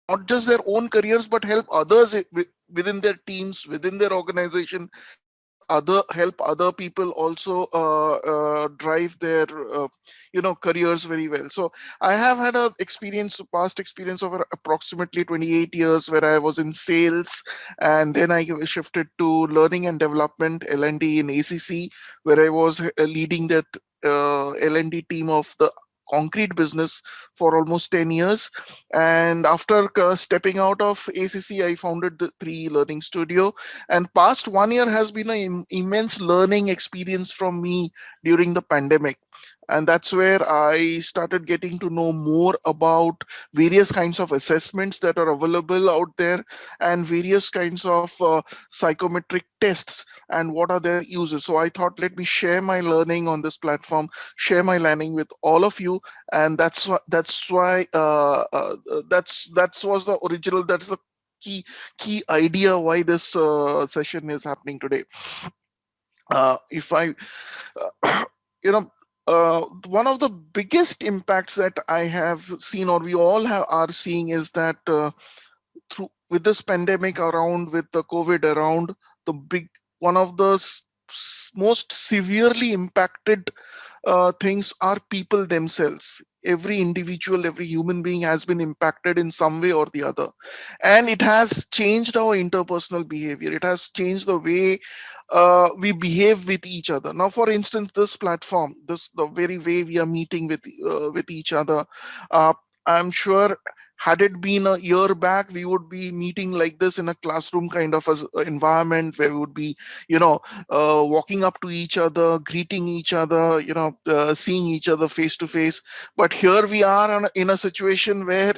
not just their own careers, but help others within their teams, within their organization, help other people also drive their careers very well. So I have had a past experience of approximately 28 years where I was in sales, and then I shifted to learning and development, L&D in ACC, where I was leading that L&D team of the concrete business for almost 10 years. And after stepping out of ACC, I founded the 3 Learning Studio, and past 1 year has been an immense learning experience from me during the pandemic. And that's where I started getting to know more about various kinds of assessments that are available out there, and various kinds of psychometric tests, and what are their uses. So I thought, let me share my learning on this platform, share my learning with all of you. And that's why was the original, that's the key idea why this session is happening today. If I you know One of the biggest impacts that I have seen, or we all are seeing, is that through with this pandemic around, with the COVID around, the big one of the most severely impacted things are people themselves. Every individual, every human being has been impacted in some way or the other, and it has changed our interpersonal behavior. It has changed the way we behave with each other. Now, for instance, this platform, this the very way we are meeting with each other. uh, I'm sure, had it been a year back, we would be meeting like this in a classroom kind of environment, where we would be, walking up to each other, greeting each other, seeing each other face to face. But here we are in a situation where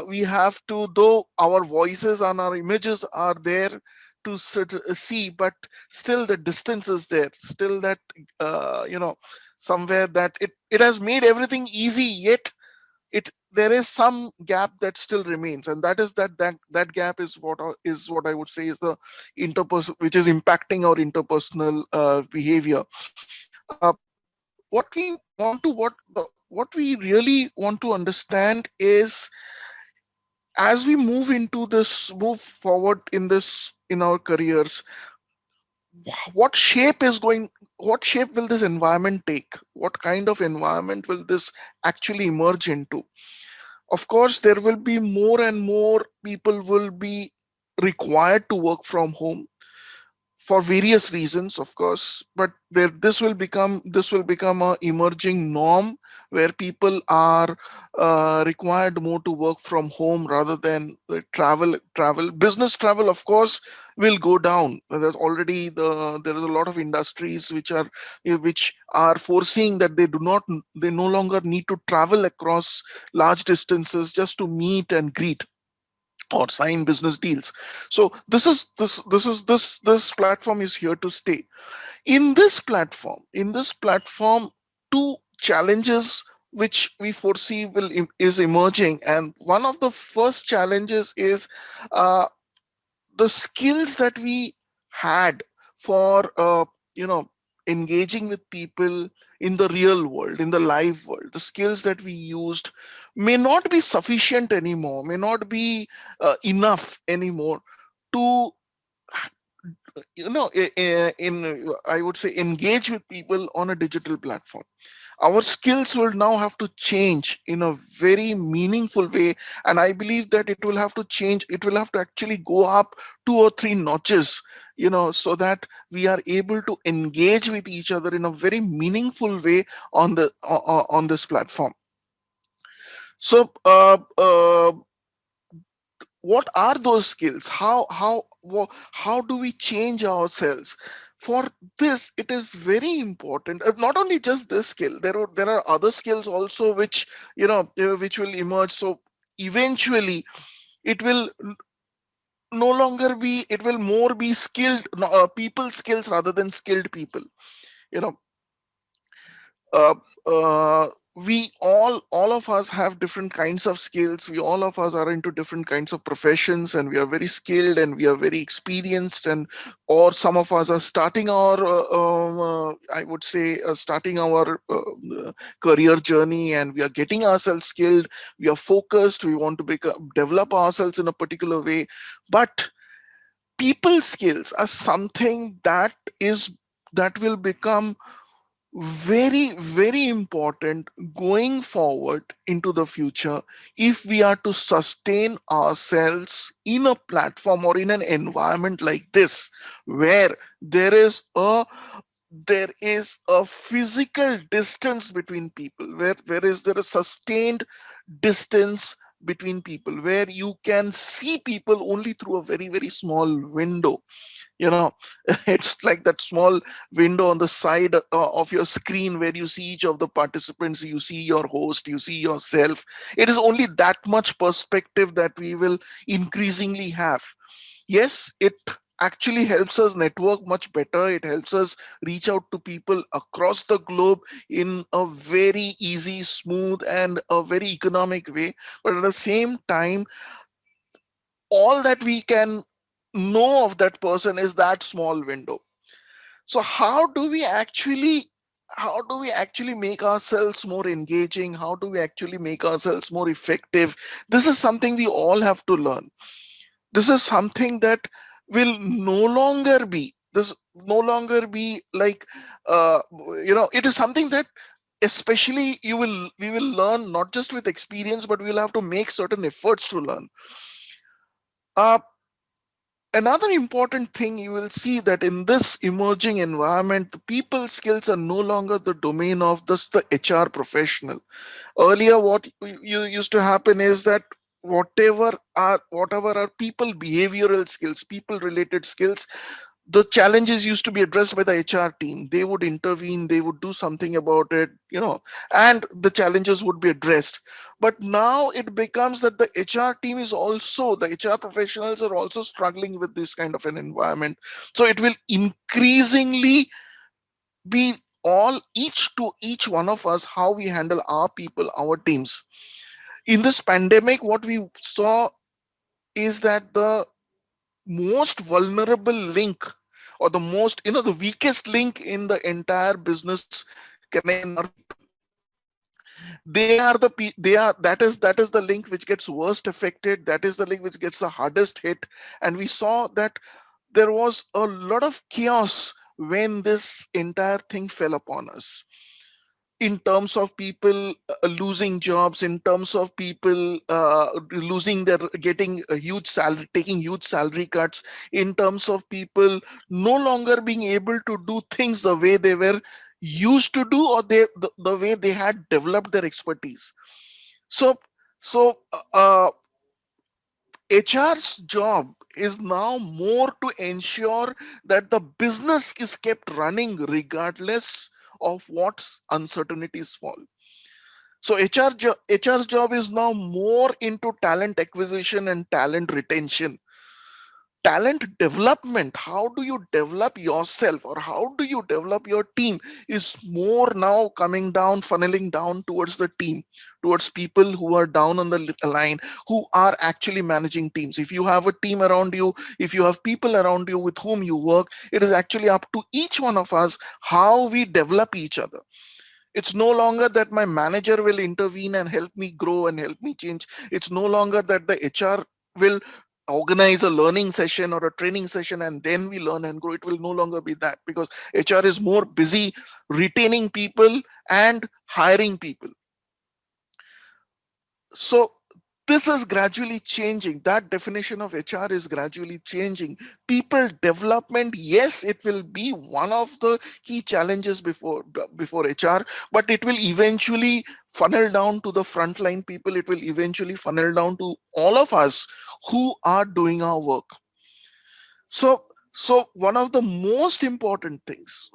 we have to, though our voices and our images are there to see, but still the distance is there. Still that, somewhere that it has made everything easy, yet there is some gap that still remains, and that is that gap is what I would say is the interpersonal, which is impacting our interpersonal behavior. What we want to what we really want to understand is, as we move forward in our careers, what shape is going what shape will this environment take? What kind of environment will this actually emerge into? Of course, there will be more and more people will be required to work from home for various reasons, of course. But this will become a emerging norm, where people are required more to work from home rather than travel. Business travel, of course, will go down. There's already there is a lot of industries which are foreseeing that they no longer need to travel across large distances just to meet and greet or sign business deals. So this platform is here to stay. In this platform, two challenges which we foresee is emerging, and one of the first challenges is uh, the skills that we had for you know engaging with people in the real world, in the live world. The skills that we used may not be sufficient anymore, may not be enough anymore to I would say, engage with people on a digital platform. Our skills will now have to change in a very meaningful way, and I believe that it will have to actually go up 2 or 3 notches, so that we are able to engage with each other in a very meaningful way on this platform. So what are those skills? How do we change ourselves? For this, it is very important, not only just this skill. There are other skills also which will emerge. So eventually, it will no longer be it will more be skilled people skills rather than skilled people. you know uh, uh, we all of us have different kinds of skills. We all of us are into different kinds of professions, and we are very skilled and we are very experienced, and or some of us are starting our I would say starting our career journey, and we are getting ourselves skilled. We are focused, we want to develop ourselves in a particular way. But people skills are something that will become very, very important going forward into the future, if we are to sustain ourselves in a platform or in an environment like this, where there is a physical distance between people, where is there a sustained distance between people, where you can see people only through a very, very small window. you know it's like that small window on the side of your screen, where you see each of the participants, you see your host, you see yourself. It is only that much perspective that we will increasingly have. Yes, it actually helps us network much better. It helps us reach out to people across the globe in a very easy, smooth, and a very economic way. But at the same time, all that we can know of that person is that small window. So how do we actually make ourselves more engaging? How do we actually make ourselves more effective? This is something we all have to learn. This is something that will no longer be like it is something that especially we will learn, not just with experience, but we'll have to make certain efforts to learn. uh, Another important thing, you will see that in this emerging environment, the people skills are no longer the domain of just the HR professional. Earlier, what used to happen is that whatever are people behavioral skills, people related skills, the challenges used to be addressed by the HR team. They would intervene, they would do something about it, and the challenges would be addressed. But now it becomes that the HR professionals are also struggling with this kind of an environment. So it will increasingly be each one of us, how we handle our people, our teams. In this pandemic, what we saw is that the most vulnerable link, or the weakest link in the entire business connection, are people. That is the link which gets worst affected. That is the link which gets the hardest hit. And we saw that there was a lot of chaos when this entire thing fell upon us, in terms of people losing jobs, in terms of people losing their getting a huge salary, taking huge salary cuts, in terms of people no longer being able to do things the way they were used to do, or the way they had developed their expertise. So so uh, HR's job is now more to ensure that the business is kept running regardless of what uncertainties fall. So HR's job is now more into talent acquisition and talent retention. Talent development, how do you develop yourself, or how do you develop your team, is more now coming down, funneling down towards the team, towards people who are down on the line, who are actually managing teams. If you have a team around you, if you have people around you with whom you work, it is actually up to each one of us how we develop each other. It's no longer that my manager will intervene and help me grow and help me change. It's no longer that the HR will organize a learning session or a training session and then we learn and grow. It will no longer be that, because HR is more busy retaining people and hiring people. So this is gradually changing. That definition of HR is gradually changing. People development, yes, it will be one of the key challenges before HR, but it will eventually funnel down to the frontline people. It will eventually funnel down to all of us who are doing our work. So So one of the most important things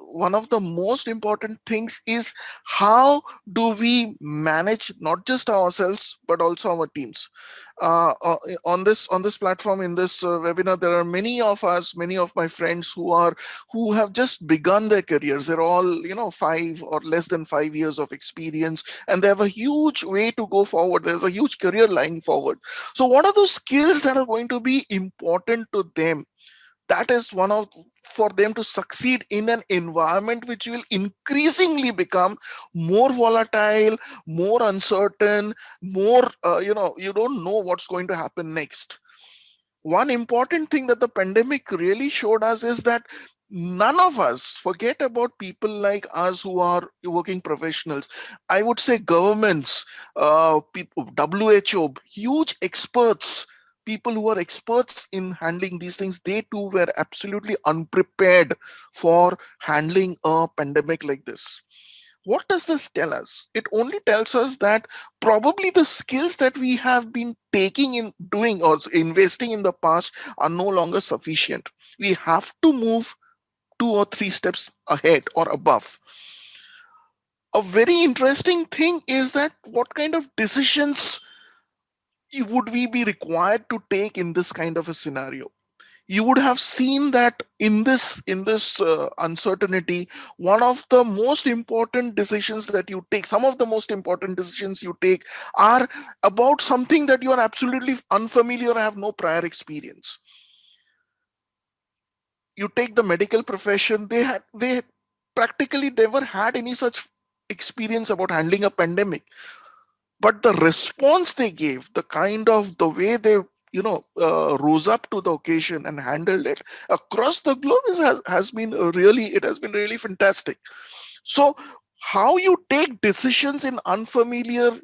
is how do we manage not just ourselves but also our teams. On this platform, in this webinar, there are many of us, many of my friends who have just begun their careers. They're all 5 or less than 5 years of experience, and they have a huge way to go forward. There's a huge career lying forward. So what are those skills that are going to be important to them? That is one of For them to succeed in an environment which will increasingly become more volatile, more uncertain, more you don't know what's going to happen next. One important thing that the pandemic really showed us is that none of us, forget about people like us who are working professionals, I would say governments, people, WHO, huge experts, people who are experts in handling these things, they too were absolutely unprepared for handling a pandemic like this. What does this tell us? It only tells us that probably the skills that we have been taking in doing or investing in the past are no longer sufficient. We have to move 2 or 3 steps ahead or above. A very interesting thing is that what kind of decisions would we be required to take in this kind of a scenario? You would have seen that in this uncertainty, one of the most important decisions that you take, some of the most important decisions you take, are about something that you are absolutely unfamiliar and have no prior experience. You take the medical profession, they practically never had any such experience about handling a pandemic, but the response they gave, the kind of the way they rose up to the occasion and handled it across the globe has been really, it has been really fantastic. So how you take decisions in unfamiliar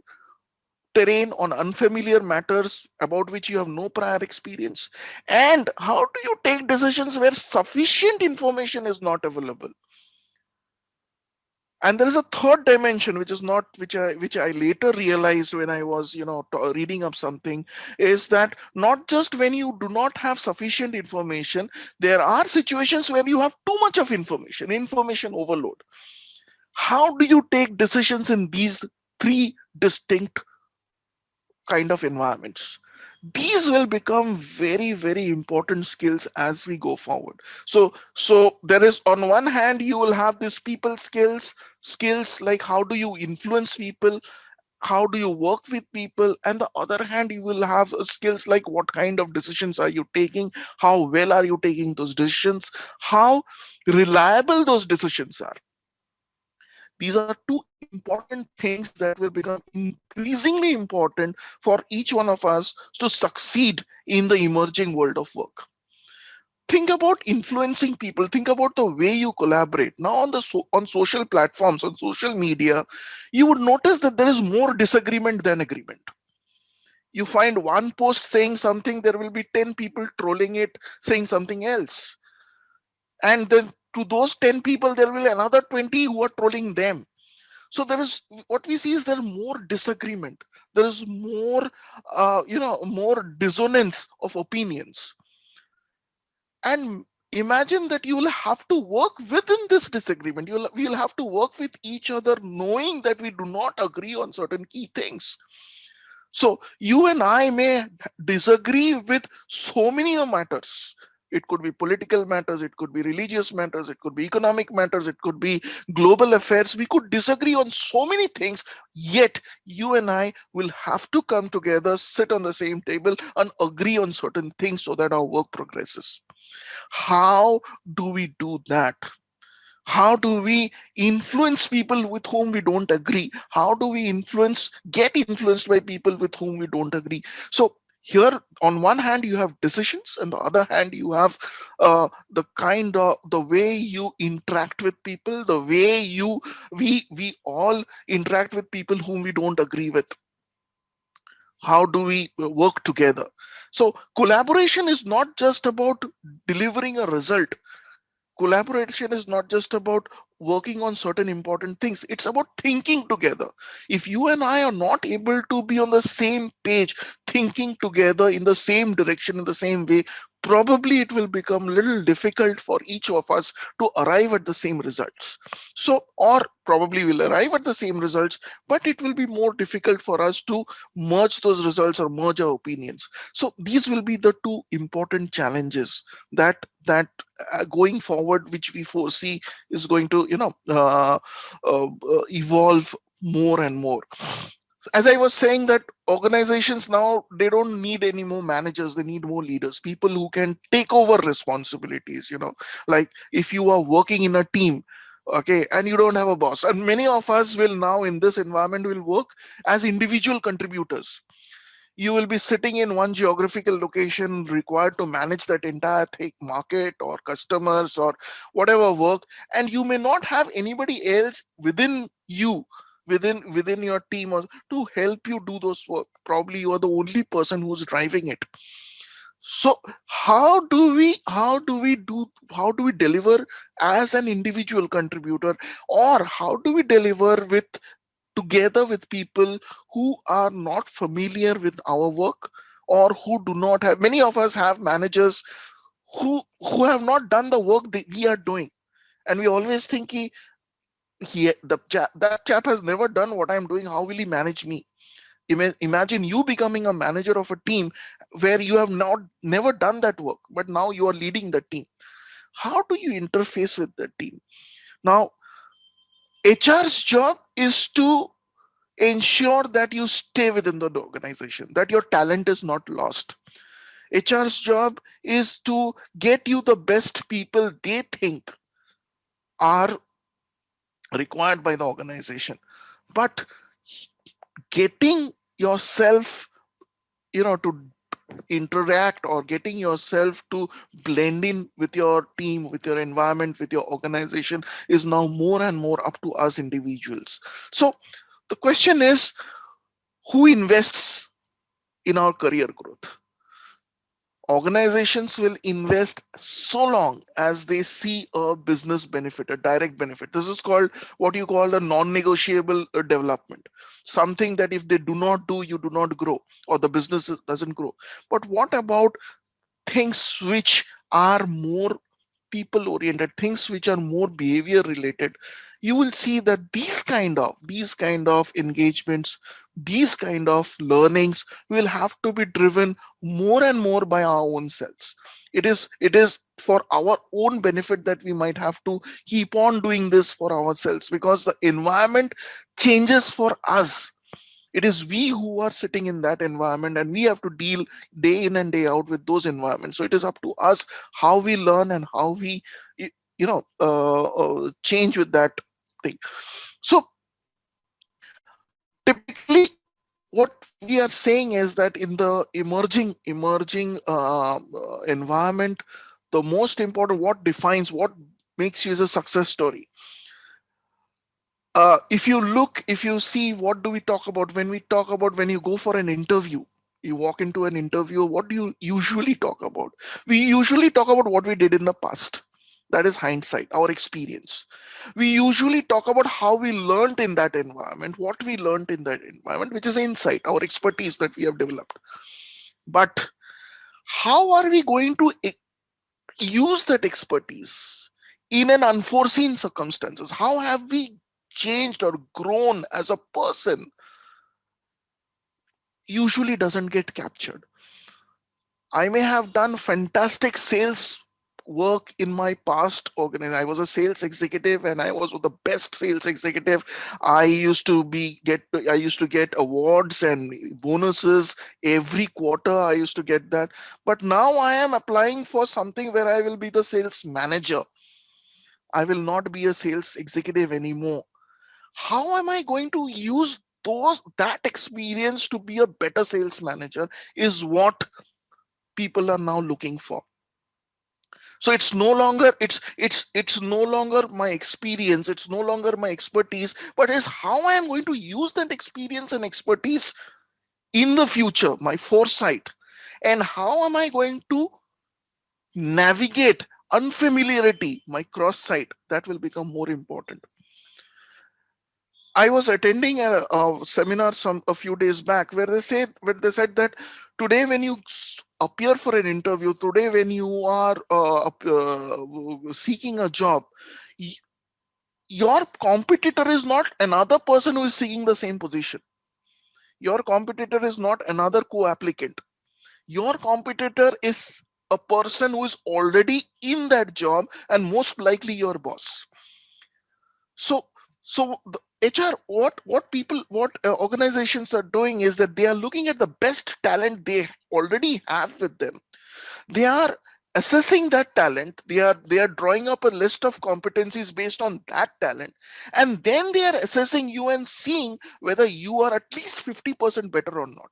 terrain on unfamiliar matters about which you have no prior experience, and how do you take decisions where sufficient information is not available. And there is a third dimension which is not which I later realized when I was reading up something, is that not just when you do not have sufficient information, there are situations where you have too much of information overload. How do you take decisions in these three distinct kind of environments? These will become very, very important skills as we go forward. So there is, on one hand, you will have these people skills like how do you influence people, how do you work with people, and the other hand you will have skills like what kind of decisions are you taking, how well are you taking those decisions, how reliable those decisions are. These are two important things that will become increasingly important for each one of us to succeed in the emerging world of work. Think about influencing people. Think about the way you collaborate. Now on social platforms, on social media, you would notice that there is more disagreement than agreement. You find one post saying something, there will be 10 people trolling it, saying something else. And then to those 10 people, there will be another 20 who are trolling them. So there is, what we see is there more disagreement, there is more more dissonance of opinions. And imagine that you will have to work within this disagreement, we will have to work with each other knowing that we do not agree on certain key things. So you and I may disagree with so many matters. It could be political matters, it could be religious matters, it could be economic matters, it could be global affairs. We could disagree on so many things, yet you and I will have to come together, sit on the same table, and agree on certain things so that our work progresses. How do we do that? How do we influence people with whom we don't agree? How do we get influenced by people with whom we don't agree? So here, on one hand you have decisions, and the other hand you have the kind of the way you interact with people, the way we all interact with people whom we don't agree with. How do we work together? So collaboration is not just about delivering a result. Collaboration is not just about working on certain important things, it's about thinking together. If you and I are not able to be on the same page, thinking together in the same direction, in the same way, probably it will become a little difficult for each of us to arrive at the same results. So, or probably we'll arrive at the same results, but it will be more difficult for us to merge those results or merge our opinions. So these will be the two important challenges that going forward, which we foresee is going to evolve more and more. As I was saying, that organizations now, they don't need any more managers, they need more leaders, people who can take over responsibilities. Like if you are working in a team, okay, and you don't have a boss, and many of us will now in this environment will work as individual contributors. You will be sitting in one geographical location, required to manage that entire market or customers or whatever work, and you may not have anybody else within you, within your team, or to help you do those work. Probably you are the only person who's driving it. So how do we deliver as an individual contributor, or how do we deliver with together with people who are not familiar with our work, or who do not have, many of us have managers who have not done the work that we are doing, and we always think that chap has never done what I'm doing, how will he manage me? Imagine you becoming a manager of a team where you have not never done that work, but now you are leading the team. How do you interface with the team? Now, HR's job is to ensure that you stay within the organization, that your talent is not lost. HR's job is to get you the best people they think are required by the organization. But getting yourself, to interact, or getting yourself to blend in with your team, with your environment, with your organization, is now more and more up to us individuals. So the question is, who invests in our career growth? Organizations will invest so long as they see a business benefit, a direct benefit. This is called what you call the non-negotiable development. Something that if they do not do, you do not grow, or the business doesn't grow. But what about things which are more people oriented, things which are more behavior related? You will see that these kind of engagements, these kind of learnings will have to be driven more and more by our own selves. It is for our own benefit that we might have to keep on doing this for ourselves, because the environment changes for us. It is we who are sitting in that environment, and we have to deal day in and day out with those environments. So it is up to us how we learn and how we change with that thing. So typically what we are saying is that in the emerging environment, the most important, what defines, what makes you as a success story, if you see, what do we talk about when we talk about, when you go for an interview, you walk into an interview, what do you usually talk about? We usually talk about what we did in the past. That is hindsight, our experience. We usually talk about how we learned in that environment, what we learned in that environment, which is insight, our expertise that we have developed. But how are we going to use that expertise in an unforeseen circumstances? How have we changed or grown as a person? Usually doesn't get captured. I may have done fantastic sales work in my past organization. I was a sales executive, and I was the best sales executive. I used to get awards and bonuses every quarter. I used to get that. But now I am applying for something where I will be the sales manager. I will not be a sales executive anymore. How am I going to use that experience to be a better sales manager, is what people are now looking for. So it's no longer my experience, it's no longer my expertise, but is how I am going to use that experience and expertise in the future, my foresight, and how am I going to navigate unfamiliarity, my cross sight. That will become more important. I was attending a seminar a few days back, where they said that today, when you appear for an interview today, when you are seeking a job, y- your competitor is not another person who is seeking the same position. Your competitor is not another co-applicant. Your competitor is a person who is already in that job, and most likely your boss. So, so the HR, what people, what organizations are doing is that they are looking at the best talent they already have with them. They are assessing that talent. They are drawing up a list of competencies based on that talent, and then they are assessing you and seeing whether you are at least 50% better or not.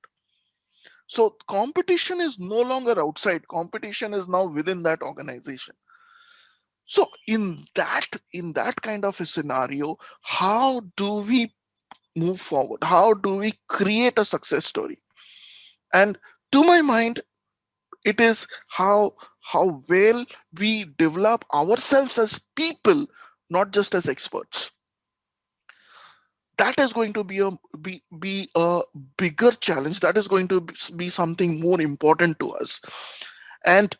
So competition is no longer outside. Competition is now within that organization. So in that kind of a scenario, how do we move forward? How do we create a success story? And to my mind, it is how well we develop ourselves as people, not just as experts. That is going to be a bigger challenge. That is going to be something more important to us. And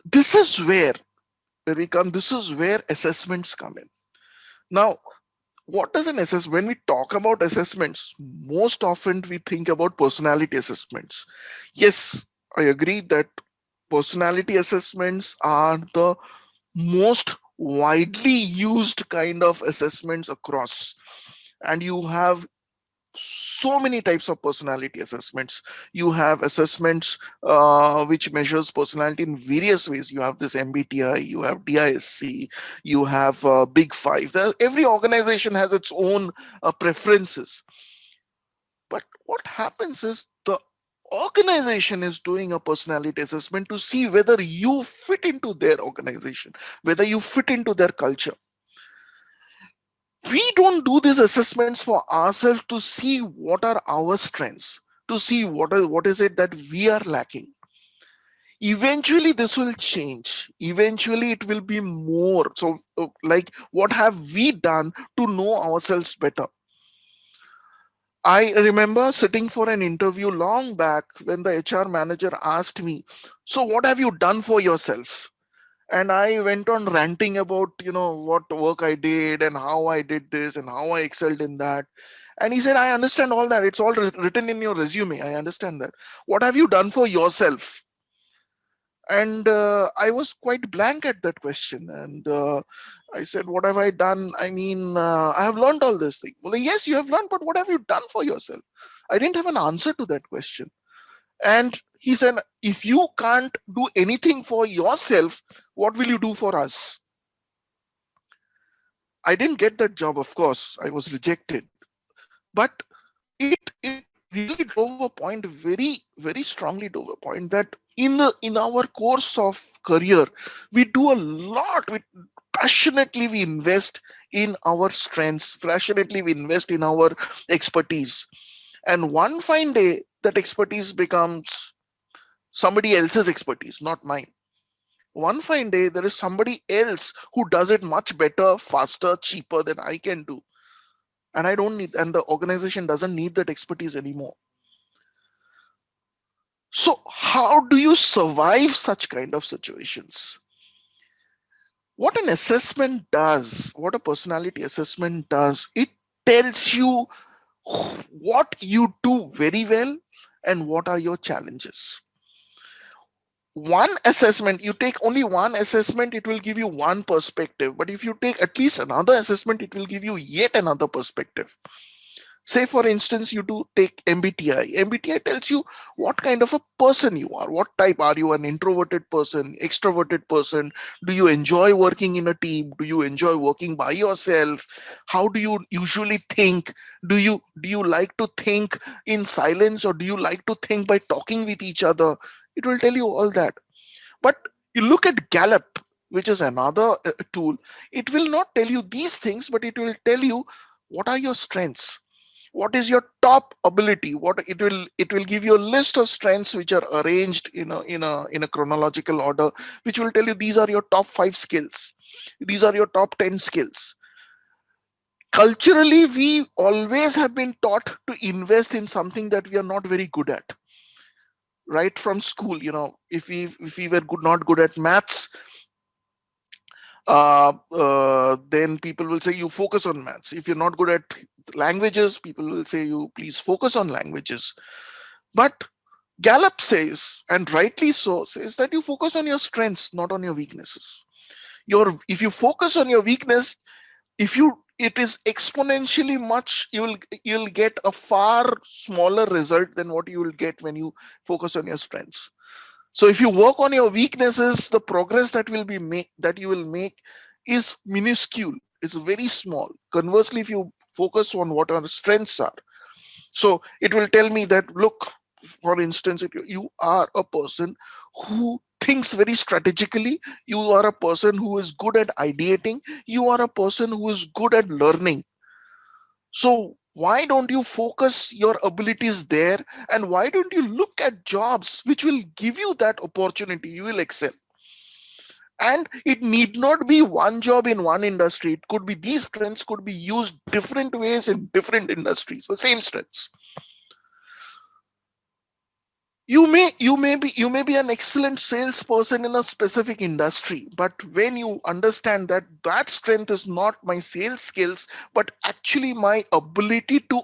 this is where we come. This is where assessments come in. Now, what does an assess when we talk about assessments, most often we think about personality assessments. Yes, I agree that personality assessments are the most widely used kind of assessments across, and you have so many types of personality assessments. You have assessments which measures personality in various ways. You have this MBTI, you have DISC, you have Big Five. Every organization has its own preferences. But what happens is the organization is doing a personality assessment to see whether you fit into their organization, whether you fit into their culture. We don't do these assessments for ourselves to see what are our strengths, to see what is it that we are lacking. Eventually this will change. Eventually it will be more so, like, what have we done to know ourselves better? I remember sitting for an interview long back when the HR manager asked me, so what have you done for yourself? And I went on ranting about, what work I did and how I did this and how I excelled in that. And he said, I understand all that. It's all written in your resume. I understand that. What have you done for yourself? And I was quite blank at that question. And I said, what have I done? I mean, I have learned all this thing. Well, yes, you have learned, but what have you done for yourself? I didn't have an answer to that question. And he said, if you can't do anything for yourself, what will you do for us? I didn't get that job, of course. I was rejected. But it really drove a point, very, very strongly drove a point, that in our course of career, we do a lot. Passionately we invest in our strengths, passionately we invest in our expertise. And one fine day, that expertise becomes somebody else's expertise, not mine. One fine day, there is somebody else who does it much better, faster, cheaper than I can do. And I don't need, and the organization doesn't need that expertise anymore. So, how do you survive such kind of situations? What an assessment does, what a personality assessment does, it tells you what you do very well and what are your challenges. One assessment, you take only one assessment, it will give you one perspective. But if you take at least another assessment, it will give you yet another perspective. Say, for instance, you do take MBTI. MBTI tells you what kind of a person you are. What type are you? An introverted person, extroverted person? Do you enjoy working in a team? Do you enjoy working by yourself? How do you usually think? Do you like to think in silence, or do you like to think by talking with each other? It will tell you all that. But you look at Gallup, which is another tool. It will not tell you these things, but it will tell you what are your strengths, what is your top ability. What it will give you a list of strengths which are arranged in a chronological order, which will tell you these are your top 5 skills, these are your top 10 skills. Culturally, we always have been taught to invest in something that we are not very good at. right from school, if we were not good at maths, then people will say you focus on maths. If you're not good at languages, people will say you please focus on languages. But Gallup says, and rightly so, says that you focus on your strengths, not on your weaknesses. If you focus on your weakness, if you it is exponentially much, you'll get a far smaller result than what you will get when you focus on your strengths. So if you work on your weaknesses, the progress that you will make is minuscule. It's very small. Conversely, if you focus on what our strengths are, so it will tell me that, look, for instance, if you are a person who thinks very strategically, you are a person who is good at ideating, you are a person who is good at learning. So why don't you focus your abilities there, and why don't you look at jobs which will give you that opportunity? You will excel. And it need not be one job in one industry. It could be, these strengths could be used different ways in different industries, the same strengths. You may be an excellent salesperson in a specific industry, but when you understand that that strength is not my sales skills, but actually my ability to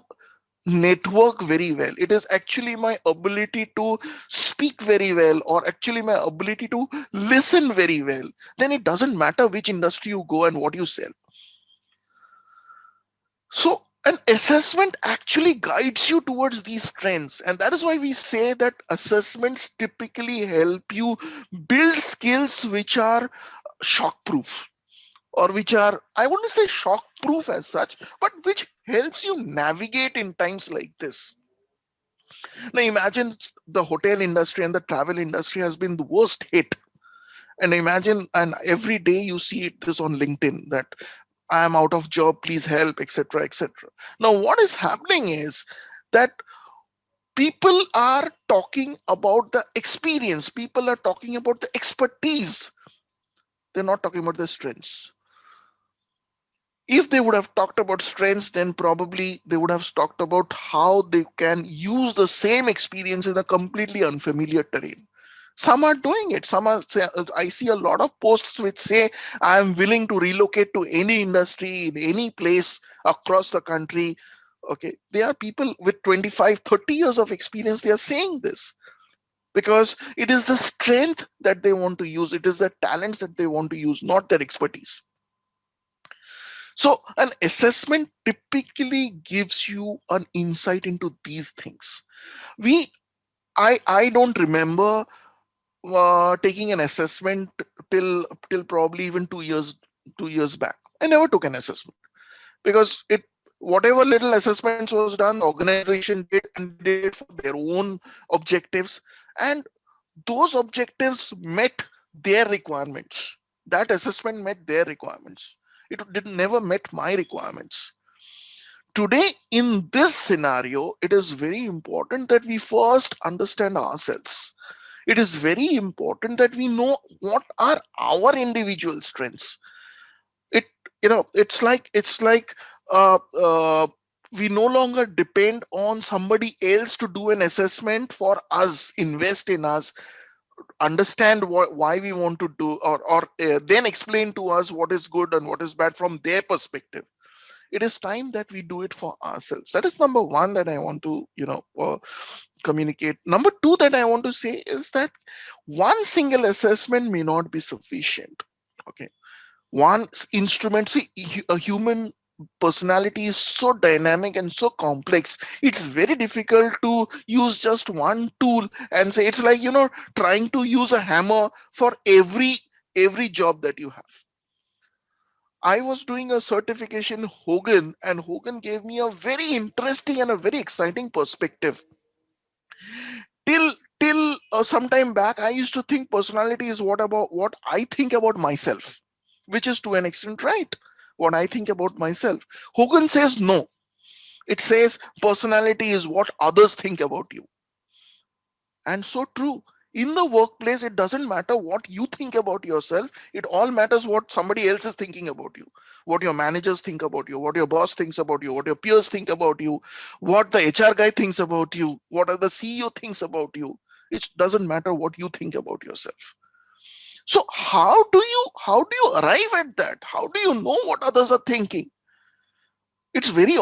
network very well, it is actually my ability to speak very well, or actually my ability to listen very well, then it doesn't matter which industry you go and what you sell. So an assessment actually guides you towards these trends, and that is why we say that assessments typically help you build skills which are shock proof, or which are, I wouldn't say shock proof as such, but which helps you navigate in times like this. Now imagine the hotel industry and the travel industry has been the worst hit. And imagine, and every day you see this on LinkedIn that I am out of job, please help, etc., etc. Now, what is happening is that people are talking about the experience, people are talking about the expertise, they're not talking about the strengths. If they would have talked about strengths, then probably they would have talked about how they can use the same experience in a completely unfamiliar terrain. Some are doing it. I see a lot of posts which say, I am willing to relocate to any industry in any place across the country. Okay. There are people with 25, 30 years of experience. They are saying this because it is the strength that they want to use. It is the talents that they want to use, not their expertise. So an assessment typically gives you an insight into these things. We, I don't remember taking an assessment till probably even 2 years back. I never took an assessment because it whatever little assessments was done, the organization did, and they did it for their own objectives, and those objectives met their requirements. That assessment met their requirements. It did never met my requirements. Today, in this scenario, it is very important that we first understand ourselves. It is very important that we know what are our individual strengths. It's like we no longer depend on somebody else to do an assessment for us, invest in us, understand why we want to do, or then explain to us what is good and what is bad from their perspective. It is time that we do it for ourselves. That is number one that I want to communicate. Number two that I want to say is that one single assessment may not be sufficient. Okay. One instrument, see, a human personality is so dynamic and so complex, it's very difficult to use just one tool and say, it's like trying to use a hammer for every job that you have. I was doing a certification Hogan, and Hogan gave me a very interesting and a very exciting perspective. Till some time back, I used to think personality is what I think about myself, which is to an extent right. What I think about myself. Hogan says no. It says personality is what others think about you. And so true. In the workplace, it doesn't matter what you think about yourself. It all matters what somebody else is thinking about you, what your managers think about you, what your boss thinks about you, what your peers think about you, what the HR guy thinks about you, what the CEO thinks about you. It doesn't matter what you think about yourself. So how do you arrive at that? How do you know what others are thinking? It's very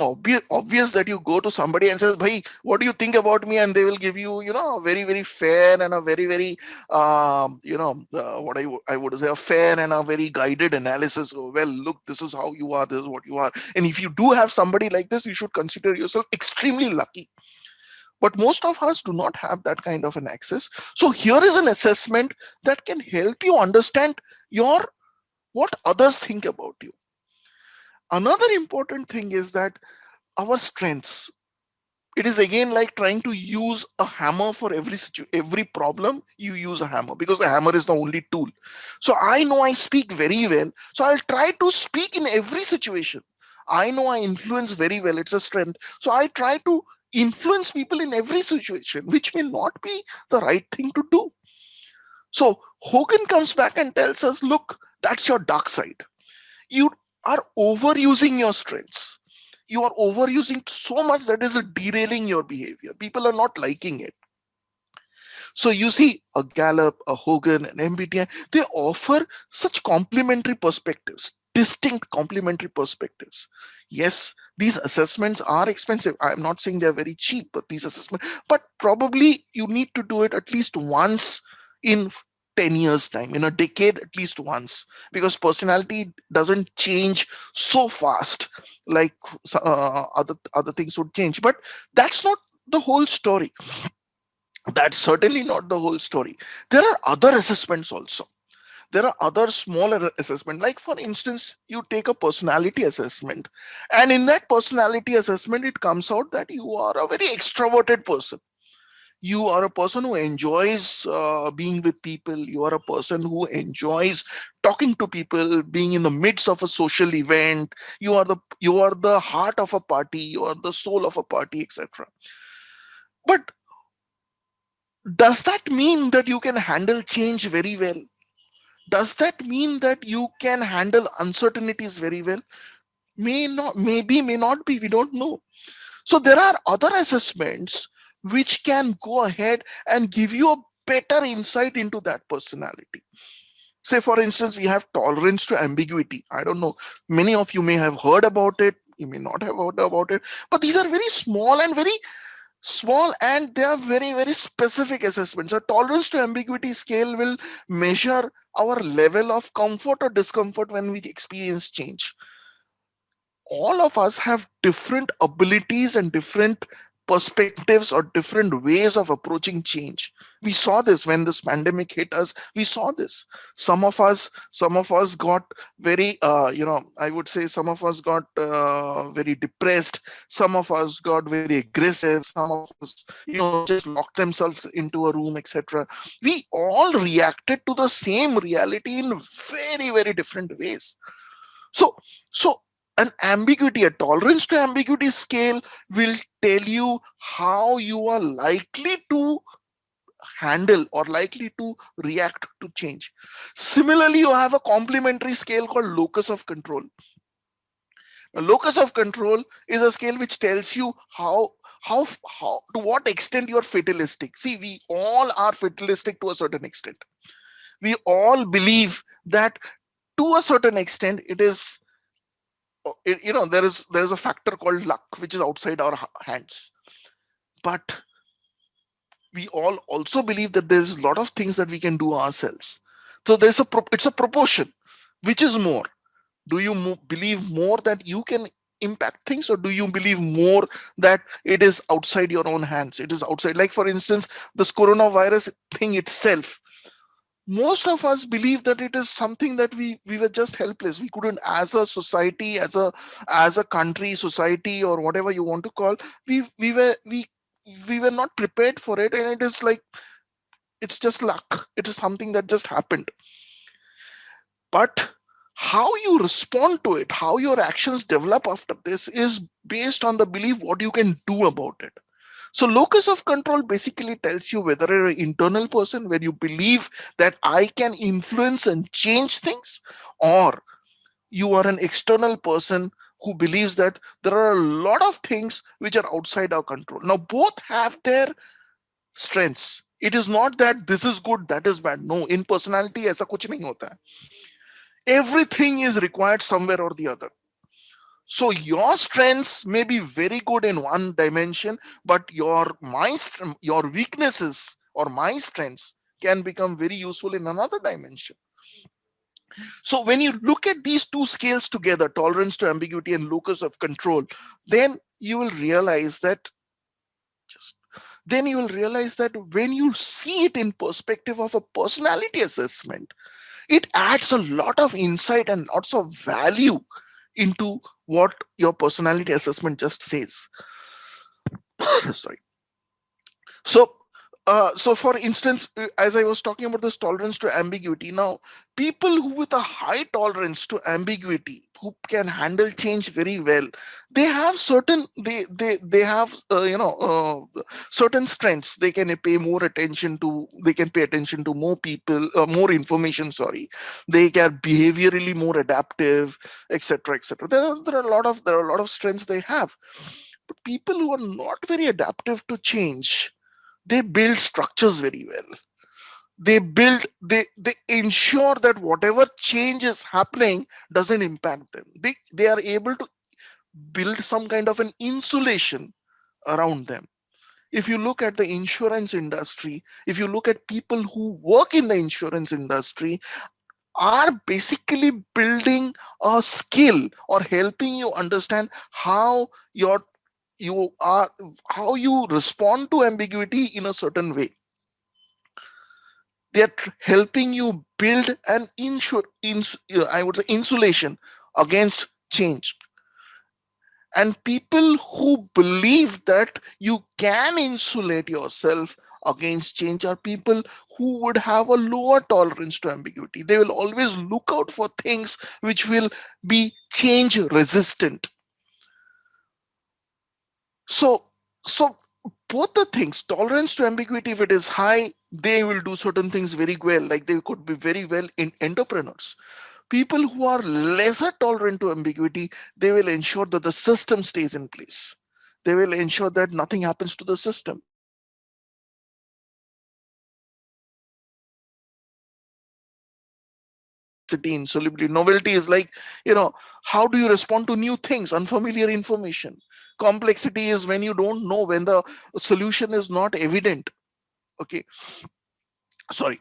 obvious that you go to somebody and says, "Bhai, what do you think about me?" And they will give you, a very very fair and a very very, what I would say, a fair and a very guided analysis. Oh, well, look, this is how you are. This is what you are. And if you do have somebody like this, you should consider yourself extremely lucky. But most of us do not have that kind of an access. So here is an assessment that can help you understand your what others think about you. Another important thing is that our strengths. It is again like trying to use a hammer for every problem. You use a hammer because the hammer is the only tool. So I know I speak very well, so I'll try to speak in every situation. I know I influence very well, it's a strength, so I try to influence people in every situation, which may not be the right thing to do. So Hogan comes back and tells us, look, that's your dark side. You are overusing your strengths. You are overusing so much that is derailing your behavior. People are not liking it. So you see a Gallup, a Hogan, an MBTI, they offer such complementary perspectives, distinct complementary perspectives. Yes, these assessments are expensive. I'm not saying they're very cheap, but these assessments, but probably you need to do it at least once in 10 years time, in a decade, at least once, because personality doesn't change so fast like other things would change. But that's not the whole story. That's certainly not the whole story. There are other assessments also. There are other smaller assessment, like for instance, you take a personality assessment, and in that personality assessment it comes out that you are a very extroverted person. You are a person who enjoys being with people. You are a person who enjoys talking to people, being in the midst of a social event. You are the heart of a party. You are the soul of a party, etc. But does that mean that you can handle change very well? Does that mean that you can handle uncertainties very well? May not, maybe, may not be, we don't know. So there are other assessments which can go ahead and give you a better insight into that personality. Say for instance, we have tolerance to ambiguity. I don't know, many of you may have heard about it, you may not have heard about it, but these are very small and they are very very specific assessments. A tolerance to ambiguity scale will measure our level of comfort or discomfort when we experience change. All of us have different abilities and different perspectives or different ways of approaching change. We saw this when this pandemic hit us. We saw this. Some of us got very, I would say some of us got very depressed. Some of us got very aggressive. Some of us, just locked themselves into a room, etc. We all reacted to the same reality in very very different ways. So an ambiguity, a tolerance to ambiguity scale will tell you how you are likely to handle or likely to react to change. Similarly, you have a complementary scale called locus of control. A locus of control is a scale which tells you how to what extent you are fatalistic. See, we all are fatalistic to a certain extent. We all believe that to a certain extent it is, there is a factor called luck which is outside our hands. But we all also believe that there's a lot of things that we can do ourselves. So it's a proportion. Which is more? Do you believe more that you can impact things, or do you believe more that it is outside your own hands? It is outside, like for instance, this coronavirus thing itself. Most of us believe that it is something that we were just helpless. We couldn't, as a society, as a country, society, or whatever you want to call, we were not prepared for it, and it is like, it's just luck. It is something that just happened. But how you respond to it, how your actions develop after this, is based on the belief what you can do about it. So locus of control basically tells you whether you're an internal person where you believe that I can influence and change things, or you are an external person who believes that there are a lot of things which are outside our control. Now both have their strengths. It is not that this is good, that is bad. No, in personality ऐसा कुछ नहीं होता है. Everything is required somewhere or the other. So your strengths may be very good in one dimension, but your weaknesses or my strengths can become very useful in another dimension. So when you look at these two scales together, tolerance to ambiguity and locus of control, then you will realize that when you see it in perspective of a personality assessment, it adds a lot of insight and lots of value into what your personality assessment just says. Sorry. So for instance, as I was talking about this tolerance to ambiguity, now people who with a high tolerance to ambiguity, who can handle change very well, they have certain they have certain strengths. They can pay more attention to. They can pay attention to more people, more information. Sorry, they are behaviorally more adaptive, etc., etc. There are a lot of strengths they have. But people who are not very adaptive to change, they build structures very well. They ensure that whatever change is happening doesn't impact them. They are able to build some kind of an insulation around them. If you look at the insurance industry, if you look at people who work in the insurance industry, are basically building a skill or helping you understand how you are how you respond to ambiguity in a certain way. They are helping you build an I would say insulation against change. And people who believe that you can insulate yourself against change are people who would have a lower tolerance to ambiguity. They will always look out for things which will be change resistant. So both the things, tolerance to ambiguity, if it is high, they will do certain things very well, like they could be very well in entrepreneurs. People who are lesser tolerant to ambiguity, they will ensure that the system stays in place. They will ensure that nothing happens to the system. Insolubility, novelty is like, how do you respond to new things, unfamiliar information? Complexity is when you don't know, when the solution is not evident. Okay, sorry.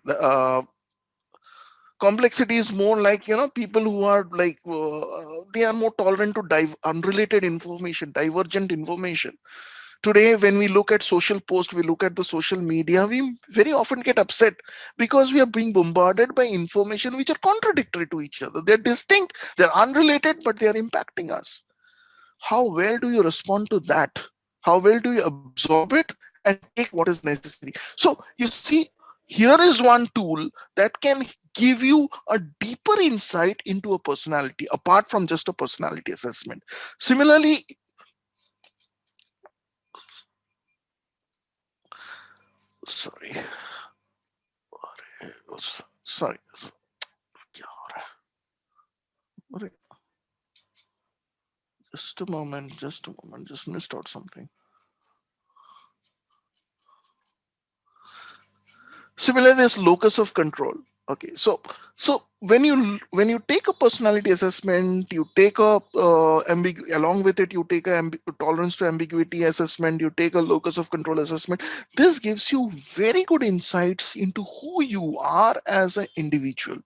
Complexity is more like, people who are like, they are more tolerant to unrelated information, divergent information. Today, when we look at social posts, we look at the social media, we very often get upset because we are being bombarded by information which are contradictory to each other. They're distinct, they're unrelated, but they are impacting us. How well do you respond to that? How well do you absorb it and take what is necessary? So you see, here is one tool that can give you a deeper insight into a personality apart from just a personality assessment. Similarly, sorry, sorry, just a moment, just missed out something. Similarly, there's locus of control. Okay, so when you take a personality assessment, you take a along with it, you take a tolerance to ambiguity assessment, you take a locus of control assessment. This gives you very good insights into who you are as an individual,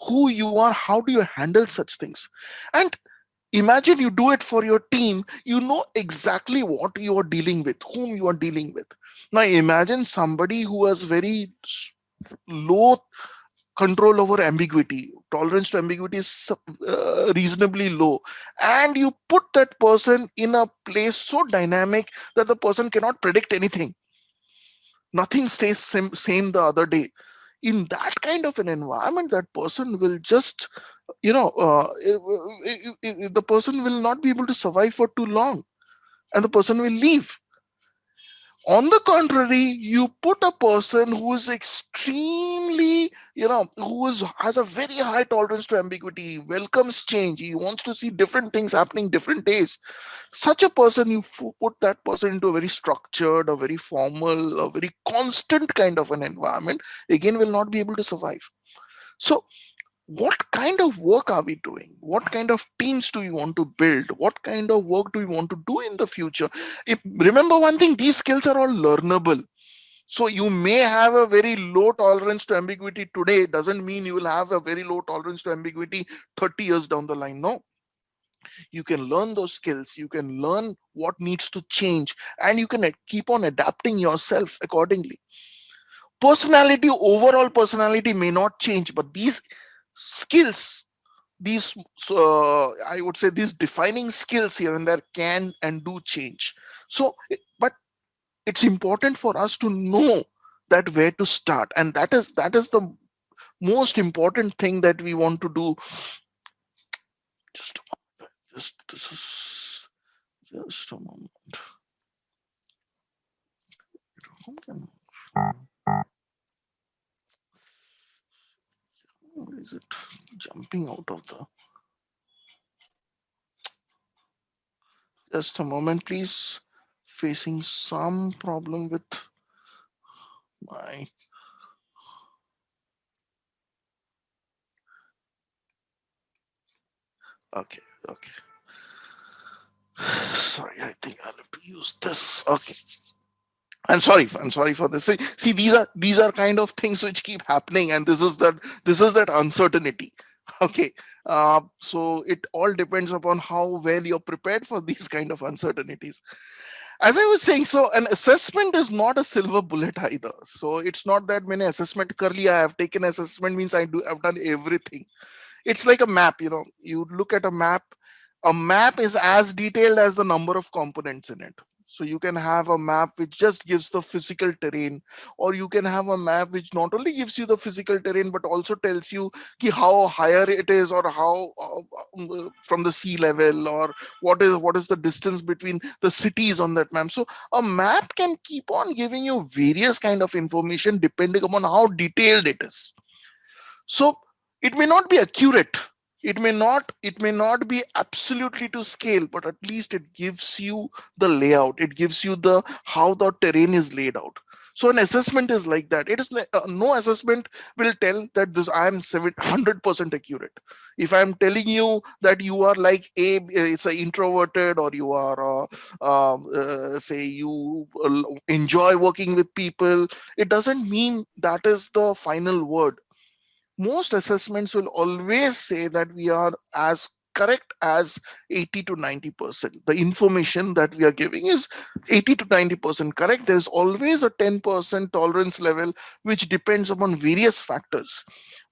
who you are, how do you handle such things. And imagine you do it for your team, you know exactly what you are dealing with, whom you are dealing with. Now imagine somebody who has very low control over ambiguity, tolerance to ambiguity is reasonably low, and you put that person in a place so dynamic that the person cannot predict anything. Nothing stays same the other day. In that kind of an environment, that person will just, the person will not be able to survive for too long, and the person will leave. On the contrary, you put a person who is extremely who has a very high tolerance to ambiguity, welcomes change, he wants to see different things happening different days. Such a person, you put that person into a very structured, a very formal, a very constant kind of an environment, again will not be able to survive. So what kind of work are we doing? What kind of teams do we want to build? What kind of work do we want to do in the future? Remember one thing, these skills are all learnable. So you may have a very low tolerance to ambiguity today, doesn't mean you will have a very low tolerance to ambiguity 30 years down the line. No, you can learn those skills, you can learn what needs to change, and you can keep on adapting yourself accordingly. Personality, overall personality may not change, but these skills, these I would say these defining skills here and there can and do change. So but it's important for us to know that where to start, and that is the most important thing that we want to do. Just a moment. Just this is just a moment. Where is it jumping out of the? Just a moment, please. Facing some problem with my. Okay, okay. Sorry, I think I'll have to use this. Okay. I'm sorry for this. See, these are kind of things which keep happening, and this is that uncertainty. Okay. So it all depends upon how well you're prepared for these kind of uncertainties. As I was saying, so an assessment is not a silver bullet either. So it's not that many assessment currently I have taken assessment means I've done everything. It's like a map. You look at a map. A map is as detailed as the number of components in it. So you can have a map which just gives the physical terrain, or you can have a map which not only gives you the physical terrain but also tells you how higher it is, or how from the sea level, or what is the distance between the cities on that map. So a map can keep on giving you various kind of information depending upon how detailed it is. So it may not be accurate, it may not be absolutely to scale, but at least it gives you the layout, it gives you the how the terrain is laid out. So an assessment is like that. It is no assessment will tell that this I am 100% accurate. If I'm telling you that you are like it's a introverted, or you are say you enjoy working with people, it doesn't mean that is the final word. Most assessments will always say that we are as correct as 80 to 90%. The information that we are giving is 80 to 90% correct. There's always a 10% tolerance level which depends upon various factors.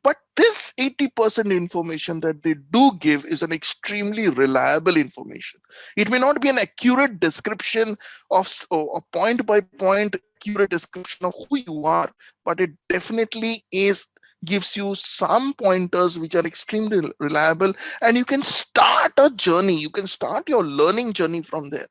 But this 80% information that they do give is an extremely reliable information. It may not be an accurate description of a point by point accurate description of who you are, but it definitely gives you some pointers which are extremely reliable, and you can start a journey, you can start your learning journey from there.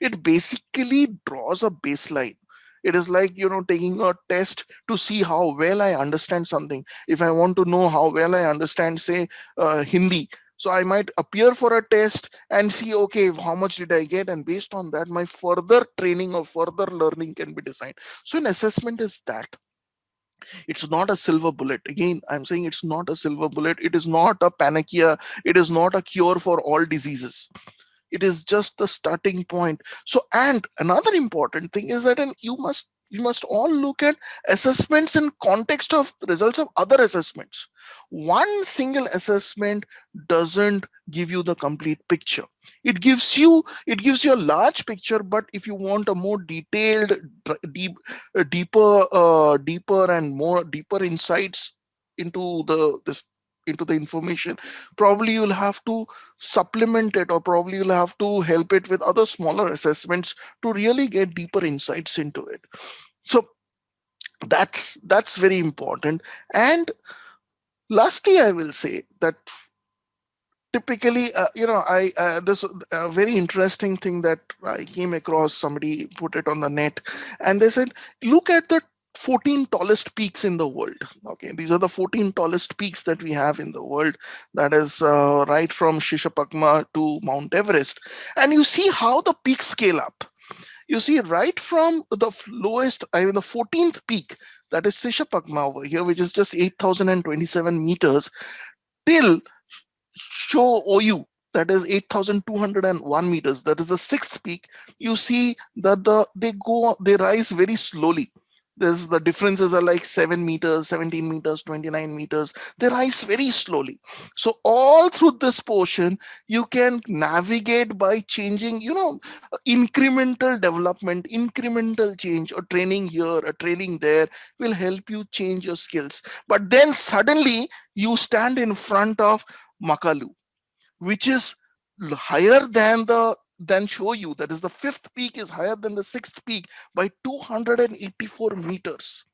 It basically draws a baseline. It is like taking a test to see how well I understand something. If I want to know how well I understand, say, Hindi, so I might appear for a test and see, okay, how much did I get, and based on that my further training or further learning can be designed. So an assessment is that. It's not a silver bullet. Again, I'm saying it's not a silver bullet. It is not a panacea. It is not a cure for all diseases. It is just the starting point. So, and another important thing is that you must all look at assessments in context of the results of other assessments. One single assessment doesn't give you the complete picture. It gives you a large picture, but if you want a more detailed, deeper and more deeper insights into the information, probably you'll have to supplement it, or probably you'll have to help it with other smaller assessments to really get deeper insights into it. So that's very important. And lastly, I will say that typically, I this very interesting thing that I came across, somebody put it on the net, and they said, look at the 14 tallest peaks in the world. Okay, these are the 14 tallest peaks that we have in the world. That is right from Shishapakma to Mount Everest. And you see how the peaks scale up. You see, right from the lowest, I mean, the 14th peak, that is Shishapakma over here, which is just 8,027 meters, till Show OU, that is 8,201 meters, that is the sixth peak. You see that they rise very slowly. There's the differences are like 7 meters, 17 meters, 29 meters. They rise very slowly. So all through this portion, you can navigate by changing, incremental development, incremental change, or training here, a training there will help you change your skills. But then suddenly you stand in front of Makalu, which is higher than Shoyu. That is, the fifth peak is higher than the sixth peak by 284 meters.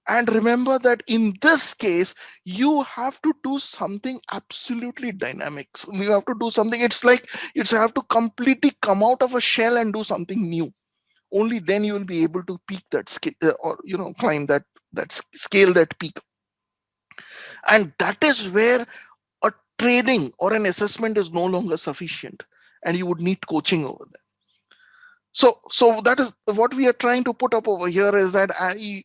And remember that in this case, you have to do something absolutely dynamic. So you have to do something. It's like it's have to completely come out of a shell and do something new. Only then you will be able to peak that scale, or climb scale that peak. And that is where a training or an assessment is no longer sufficient, and you would need coaching over there. So that is what we are trying to put up over here, is that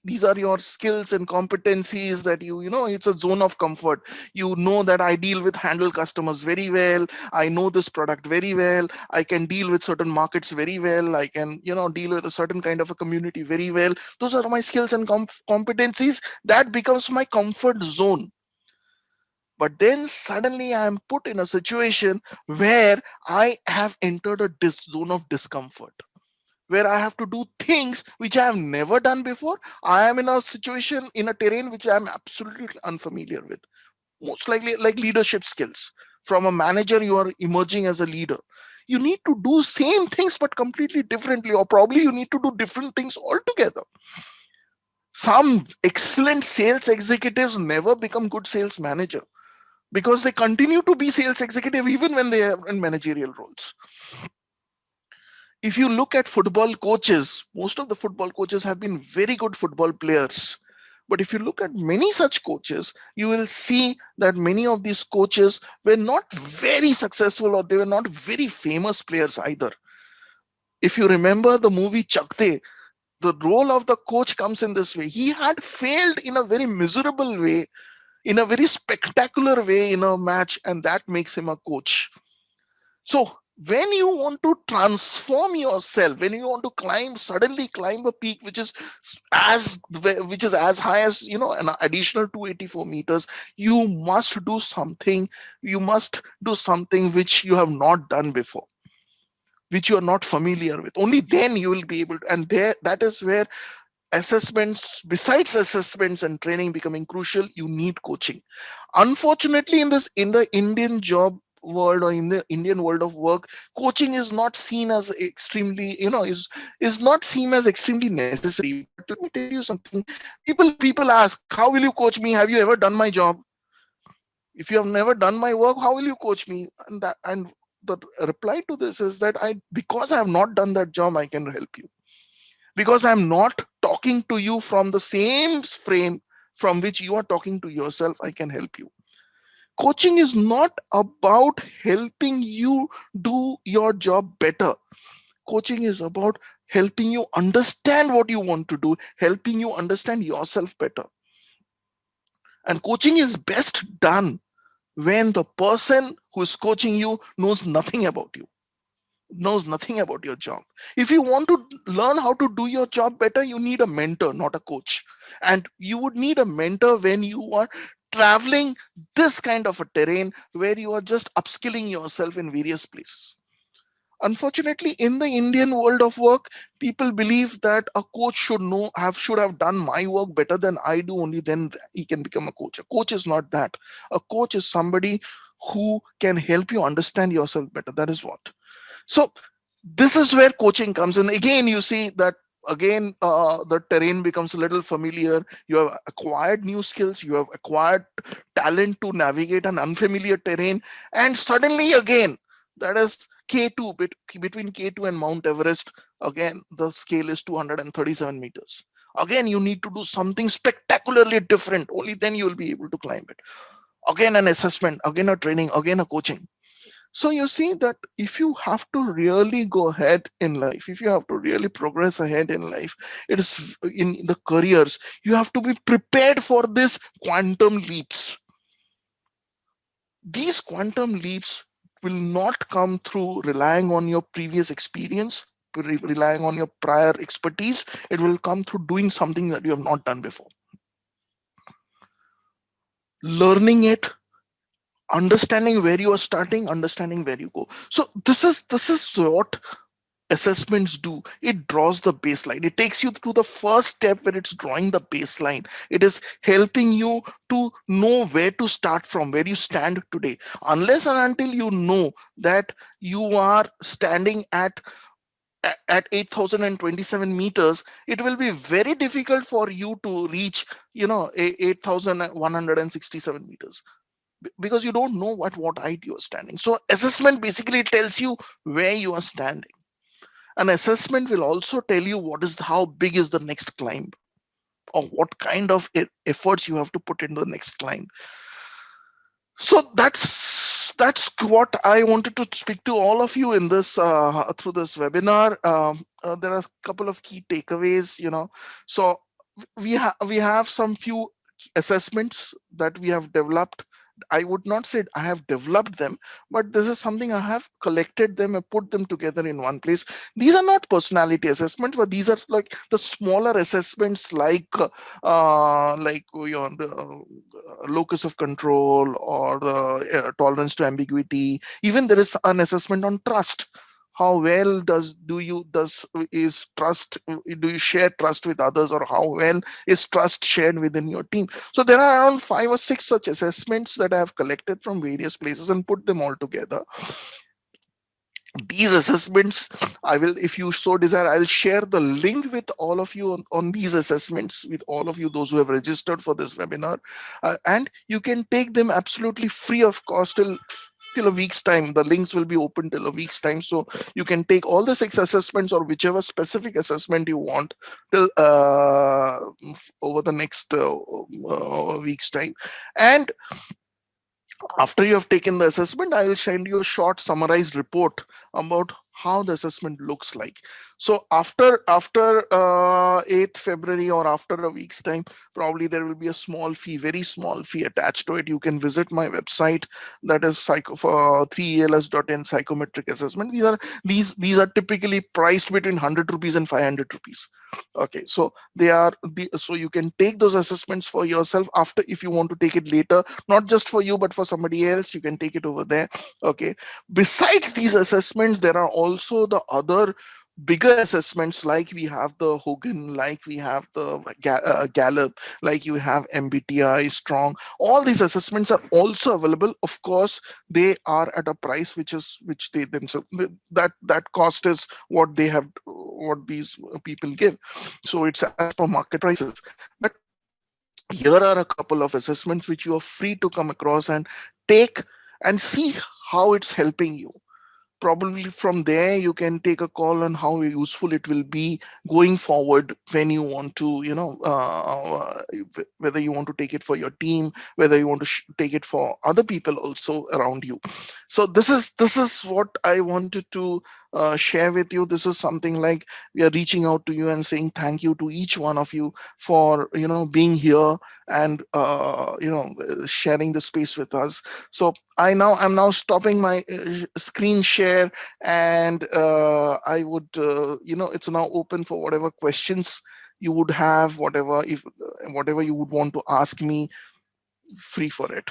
these are your skills and competencies that it's a zone of comfort. You know that I handle customers very well. I know this product very well. I can deal with certain markets very well. I can deal with a certain kind of a community very well. Those are my skills and competencies. That becomes my comfort zone. But then suddenly I am put in a situation where I have entered a zone of discomfort, where I have to do things which I have never done before. I am in a situation, in a terrain which I am absolutely unfamiliar with. Most likely like leadership skills. From a manager, you are emerging as a leader. You need to do same things but completely differently, or probably you need to do different things altogether. Some excellent sales executives never become good sales manager, because they continue to be sales executive even when they are in managerial roles. If you look at football coaches, most of the football coaches have been very good football players. But if you look at many such coaches, you will see that many of these coaches were not very successful, or they were not very famous players either. If you remember the movie Chakde, the role of the coach comes in this way. He had failed in a very miserable way, in a very spectacular way in a match, and that makes him a coach. So when you want to transform yourself, when you want to suddenly climb a peak which is as high as an additional 284 meters, you must do something. You must do something which you have not done before, which you are not familiar with. Only then you will be able to, and that is where assessments, besides assessments and training becoming crucial, you need coaching. Unfortunately, in the Indian job world, or in the Indian world of work, coaching is not seen as extremely, is not seen as extremely necessary. But let me tell you something. People ask, how will you coach me? Have you ever done my job? If you have never done my work, how will you coach me? And the reply to this is that because I have not done that job, I can help you. Because I'm not talking to you from the same frame from which you are talking to yourself, I can help you. Coaching is not about helping you do your job better. Coaching is about helping you understand what you want to do, helping you understand yourself better. And coaching is best done when the person who is coaching you knows nothing about you, knows nothing about your job. If you want to learn how to do your job better, you need a mentor, not a coach. And you would need a mentor when you are traveling this kind of a terrain where you are just upskilling yourself in various places. Unfortunately, in the Indian world of work, people believe that a coach should have done my work better than I do, only then he can become a coach. A coach is not that. A coach is somebody who can help you understand yourself better. That is what. So this is where coaching comes in. Again, you see that the terrain becomes a little familiar. You have acquired new skills. You have acquired talent to navigate an unfamiliar terrain. And suddenly again, that is between K2 and Mount Everest, again, the scale is 237 meters. Again, you need to do something spectacularly different. Only then you will be able to climb it. Again, an assessment, again, a training, again, a coaching. So you see that if you have to really go ahead in life, if you have to really progress ahead in life, it is in the careers, you have to be prepared for this quantum leaps. These quantum leaps will not come through relying on your previous experience, relying on your prior expertise. It will come through doing something that you have not done before, learning it, understanding where you are starting, understanding where you go. So this is what assessments do. It draws the baseline. It takes you through the first step where it's drawing the baseline. It is helping you to know where to start from, where you stand today. Unless and until you know that you are standing at 8027 meters, it will be very difficult for you to reach 8167 meters, because you don't know what height you are standing. So assessment basically tells you where you are standing. An assessment will also tell you how big is the next climb, or what kind of efforts you have to put into the next climb. So that's what I wanted to speak to all of you in this through this webinar. There are a couple of key takeaways. So we have some few assessments that we have developed. I would not say I have developed them, but this is something I have collected them and put them together in one place. These are not personality assessments, but these are like the smaller assessments, like the locus of control, or the tolerance to ambiguity. Even there is an assessment on trust. How well is trust, do you share trust with others, or how well is trust shared within your team? So there are around 5 or 6 such assessments that I have collected from various places and put them all together. These assessments, I will, if you so desire, I will share the link with all of you on these assessments, with all of you, those who have registered for this webinar. And you can take them absolutely free of cost till a week's time. The links will be open till a week's time, so you can take all the 6 assessments, or whichever specific assessment you want, till over the next week's time. And after you have taken the assessment, I will send you a short summarized report about how the assessment looks like. So after 8th February, or after a week's time, probably there will be a small fee, very small fee attached to it. You can visit my website, that is for 3els.in psychometric assessment. These are typically priced between 100 rupees and 500 rupees. Okay, so so you can take those assessments for yourself. After, if you want to take it later, not just for you but for somebody else, you can take it over there. Okay, besides these assessments, there are also the other bigger assessments, like we have the Hogan, like we have the Gallup, like you have MBTI, Strong. All these assessments are also available. Of course, they are at a price which they themselves, that cost is what they have, what these people give. So it's as per market prices. But here are a couple of assessments which you are free to come across and take and see how it's helping you. Probably from there you can take a call on how useful it will be going forward, when you want to, whether you want to take it for your team, whether you want to take it for other people also around you. So this is what I wanted to share with you. This is something like we are reaching out to you and saying thank you to each one of you for being here and sharing the space with us. So I'm now stopping my screen share, and I would it's now open for whatever questions you would have, whatever you would want to ask me. Free for it.